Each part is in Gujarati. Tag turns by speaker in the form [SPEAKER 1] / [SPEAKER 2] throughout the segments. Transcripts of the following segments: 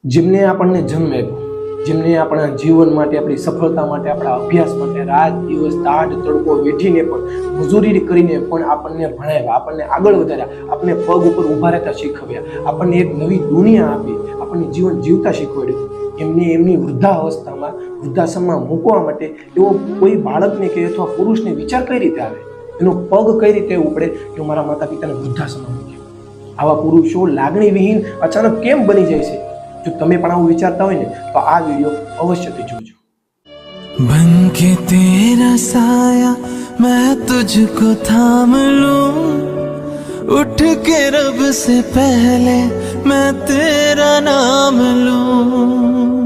[SPEAKER 1] જેમને આપણને જન્મ આપ્યો, જેમને આપણા જીવન માટે, આપણી સફળતા માટે, આપણા અભ્યાસ માટે રાત દિવસ તાડ તડકો વેઠીને પણ મજૂરી કરીને પણ આપણને ભણાવ્યા, આપણને આગળ વધાર્યા, આપણને પગ ઉપર ઊભા રહેતા શીખવ્યા, આપણને એક નવી દુનિયા આપી, આપણને જીવન જીવતા શીખવાડ્યું. એમની વૃદ્ધાવસ્થામાં, વૃદ્ધાશ્રમમાં મૂકવા માટે એવો કોઈ બાળકને કે અથવા પુરુષને વિચાર કઈ રીતે આવે, એનો પગ કઈ રીતે ઉપડે કે મારા માતા પિતાને વૃદ્ધાશ્રમમાં મૂક્યા? આવા પુરુષો લાગણી વિહીન અચાનક કેમ બની જાય છે? જો તમે પણ આવું વિચારતા હોય ને તો આ વિડીયો અવશ્યથી જોજો.
[SPEAKER 2] बन के तेरा साया मैं तुझको थाम लूं, उठ के रब से पहले मैं तेरा नाम लूं.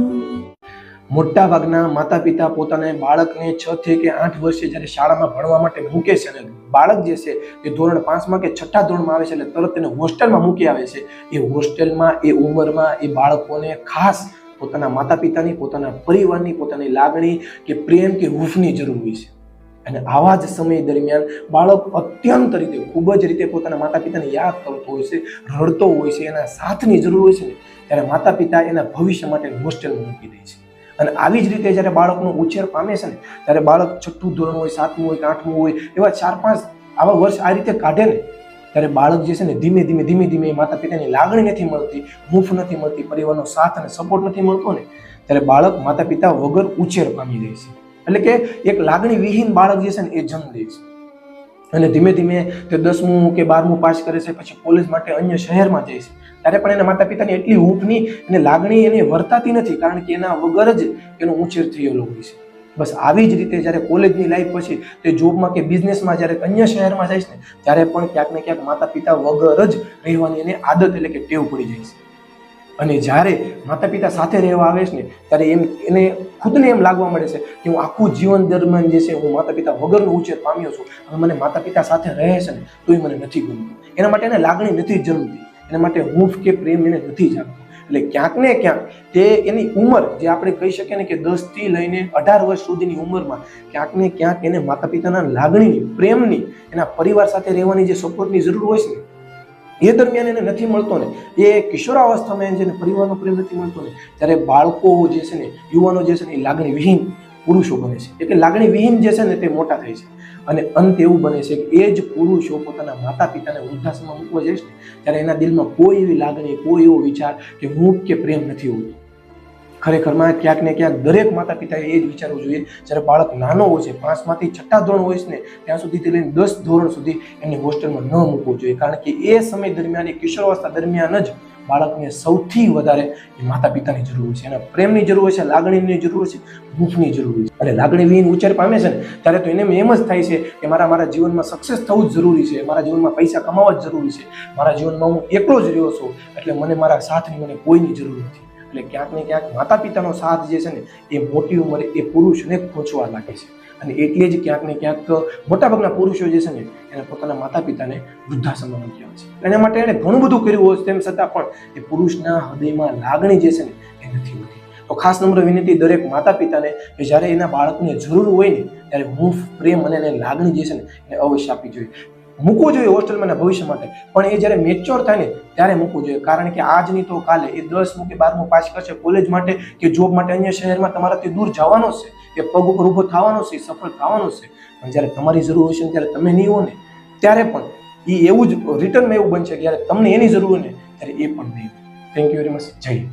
[SPEAKER 1] મોટા ભાગના માતા પિતા પોતાના બાળકને 6 થી કે 8 વર્ષે જ્યારે શાળામાં ભણવા માટે મૂકે છે અને બાળક જે છે એ ધોરણ 5 માં કે 6ઠા ધોરણમાં આવે છે એટલે તરત એને હોસ્ટેલમાં મૂકી આવે છે. એ હોસ્ટેલમાં એ ઉંમરમાં એ બાળકોને ખાસ પોતાના માતા પિતાની, પોતાના પરિવારની, પોતાની લાગણી કે પ્રેમ કે હૂંફની જરૂર હોય છે. અને આવા જ સમય દરમિયાન બાળક અત્યંત રીતે, ખૂબ જ રીતે પોતાના માતા પિતાને યાદ કરતો હોય છે, રડતો હોય છે, એના સાથની જરૂર હોય છે ને ત્યારે માતા પિતા એના ભવિષ્ય માટે હોસ્ટેલમાં મૂકી દે છે. અને આવી જ રીતે જ્યારે બાળકનો ઉછેર પામે છે ને ત્યારે બાળક 6ઠું ધોરણ હોય, 7મું હોય કે 8મું હોય, એવા 4-5 આવા વર્ષ આ રીતે કાઢે ને ત્યારે બાળક જે છે ને ધીમે ધીમે માતા પિતાની લાગણી નથી મળતી, હૂંફ નથી મળતી, પરિવારનો સાથ અને સપોર્ટ નથી મળતો ને ત્યારે બાળક માતા પિતા વગર ઉછેર પામી જાય છે. એટલે કે એક લાગણી વિહીન બાળક જે છે ને એ જન્મ લે છે. અને ધીમે ધીમે તે 10મું કે 12મું પાસ કરે છે, પછી કોલેજ માટે અન્ય શહેરમાં જાય છે ત્યારે પણ એના માતા પિતાની એટલી હૂંફની અને લાગણી એને વર્તાતી નથી, કારણ કે એના વગર જ એનો ઉછેર થયેલો હોય છે. બસ આવી જ રીતે જ્યારે કોલેજની લાઈફ પછી તે જોબમાં કે બિઝનેસમાં જ્યારે અન્ય શહેરમાં જાય છે ને ત્યારે પણ ક્યાંક ને ક્યાંક માતા પિતા વગર જ રહેવાની એને આદત એટલે કે ટેવ પડી જાય છે. અને જ્યારે માતા પિતા સાથે રહેવા આવે છે ને ત્યારે એને ખુદને એમ લાગવા મળે છે કે હું આખું જીવન દરમિયાન જે છે હું માતા પિતા વગરનો ઉછેર પામ્યો છું, હવે મને માતા પિતા સાથે રહે છે ને તોય મને નથી ગમતું, એના માટે એને લાગણી નથી જન્મતી, એના માટે હૂંફ કે પ્રેમ એને નથી જાગતો. એટલે ક્યાંક ને ક્યાંક તે એની ઉંમર જે આપણે કહી શકીએ ને કે 10 થી લઈને 18 વર્ષ સુધીની ઉંમરમાં ક્યાંક ને ક્યાંક એને માતા પિતાના લાગણીની, પ્રેમની, એના પરિવાર સાથે રહેવાની જે સપોર્ટની જરૂર હોય છે ને એ દરમિયાન એને નથી મળતો ને, એ કિશોરાવસ્થામાં જેને પરિવારનો પ્રેમ નથી મળતો ને ત્યારે બાળકો જે છે ને, યુવાનો જે છે ને એ લાગણી વિહીન પુરુષો બને છે. એટલે લાગણી વિહીન જે છે ને તે મોટા થાય છે. અને અંત એવું બને છે કે એ જ પુરુષો પોતાના માતા પિતાને વૃદ્ધાશ્રમમાં મૂકવા જાય છે ત્યારે એના દિલમાં કોઈ એવી લાગણી, કોઈ એવો વિચાર કે હૂંફ કે પ્રેમ નથી હોતો. ખરેખરમાં ક્યાંક ને ક્યાંક દરેક માતા પિતાએ એ જ વિચારવું જોઈએ જ્યારે બાળક નાનો હોય છે, 5 માંથી 6ઠા ધોરણ હોય છે ને ત્યાં સુધીથી લઈને 10 ધોરણ સુધી એમને હોસ્ટેલમાં ન મૂકવું જોઈએ, કારણ કે એ સમય દરમિયાન, એ કિશોરાવસ્થા દરમિયાન જ બાળકને સૌથી વધારે એ માતા પિતાની જરૂર છે, એના પ્રેમની જરૂર છે, લાગણીની જરૂર છે, હૂંફની જરૂર છે. અને લાગણી વિહીન ઉછેર પામે છે ને ત્યારે તો એને એમ જ થાય છે કે મારા જીવનમાં સક્સેસ થવું જ જરૂરી છે, મારા જીવનમાં પૈસા કમાવા જ જરૂરી છે, મારા જીવનમાં હું એકલો જ રહ્યો છું એટલે મને મારા સાથની મને કોઈની જરૂર નથી. એટલે ક્યાંક ને ક્યાંક માતા પિતાનો સાથ જે છે ને એ મોટી ઉંમરે એ પુરુષને ખોચવા લાગે છે. અને એટલે જ ક્યાંક ને ક્યાંક મોટાભાગના પુરુષો જે છે ને એને પોતાના માતા પિતાને વૃદ્ધાશ્રમમાં મૂક્યા છે. એના માટે એને ઘણું બધું કર્યું હોય તેમ છતાં પણ એ પુરુષના હૃદયમાં લાગણી જે છે ને એ નથી હોતી. તો ખાસ નમ્ર વિનંતી દરેક માતા પિતાને કે જ્યારે એના બાળકને જરૂર હોય ને ત્યારે હૂંફ, પ્રેમ અને એને લાગણી જે છે ને એને અવશ્ય આપવી જોઈએ. મૂકવું જોઈએ હોસ્ટેલમાં ભવિષ્ય માટે, પણ એ જ્યારે મેચ્યોર થાય ને ત્યારે મૂકવું જોઈએ, કારણ કે આજ નહીં તો કાલે એ 10મું કે 12મું પાસ કરશે, કોલેજ માટે કે જોબ માટે અન્ય શહેરમાં તમારાથી દૂર જવાનો છે, એ પગ ઉપર ઊભો થવાનો છે, સફળ થવાનો છે. પણ જ્યારે તમારી જરૂર હશે ને ત્યારે તમે નહીં હો ને ત્યારે પણ એ એવું જ રિટર્નમાં એવું બનશે કે જ્યારે તમને એની જરૂર હોય ને ત્યારે એ પણ નહીં. Thank you very much. જય હિન્દ.